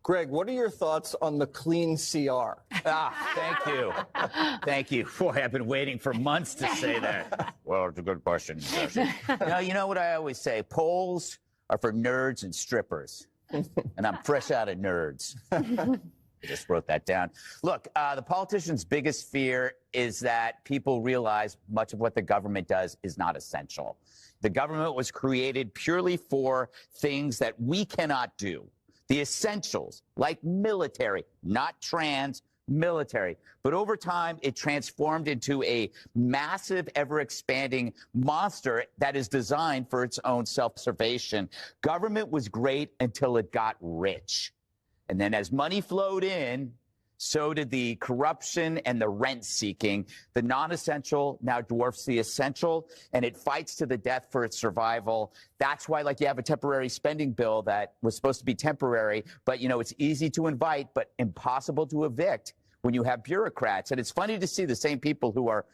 Greg, what are your thoughts on the clean CR? Thank you. Thank you. Boy, I've been waiting for months to say that. Well, it's a good question. No, you know what I always say? Polls are for nerds and strippers. And I'm fresh out of nerds. I just wrote that down. Look, the politicians' biggest fear is that people realize much of what the government does is not essential. The government was created purely for things that we cannot do. The essentials, like military, not trans, military. But over time, it transformed into a massive, ever-expanding monster that is designed for its own self-preservation. Government was great until it got rich. And then as money flowed in, so did the corruption and the rent-seeking. The non-essential now dwarfs the essential, and it fights to the death for its survival. That's why, like, you have a temporary spending bill that was supposed to be temporary, but, you know, it's easy to invite but impossible to evict when you have bureaucrats. And it's funny to see the same people who are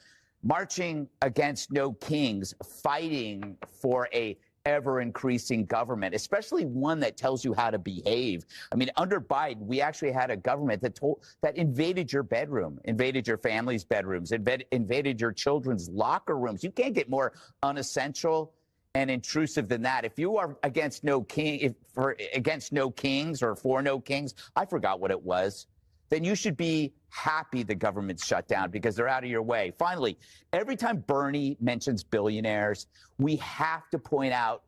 marching against no kings fighting for a ever-increasing government, especially one that tells you how to behave. I mean, under Biden, we actually had a government that invaded your bedroom, invaded your family's bedrooms, invaded your children's locker rooms. You can't get more unessential and intrusive than that. If you are against no king, against no kings or for no kings, I forgot what it was, then you should be happy the government's shut down because they're out of your way. Finally, every time Bernie mentions billionaires, we have to point out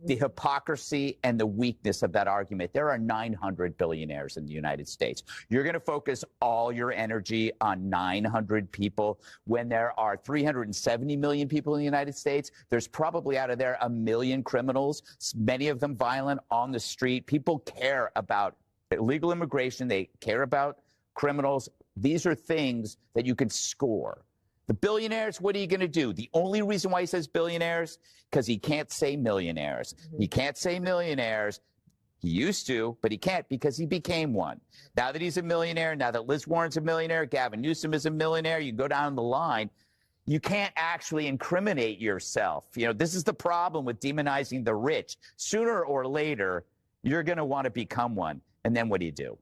the hypocrisy and the weakness of that argument. There are 900 billionaires in the United States. You're going to focus all your energy on 900 people when there are 370 million people in the United States. There's probably out of there 1 million criminals, many of them violent, on the street. People care about illegal immigration. They care about criminals. These are things that you can score. The billionaires, what are you going to do? The only reason why he says billionaires, because he can't say millionaires. He can't say millionaires. He used to, but he can't because he became one. Now that he's a millionaire, now that Liz Warren's a millionaire, Gavin Newsom is a millionaire, you go down the line, you can't actually incriminate yourself. You know, this is the problem with demonizing the rich. Sooner or later, you're going to want to become one. And then what do you do?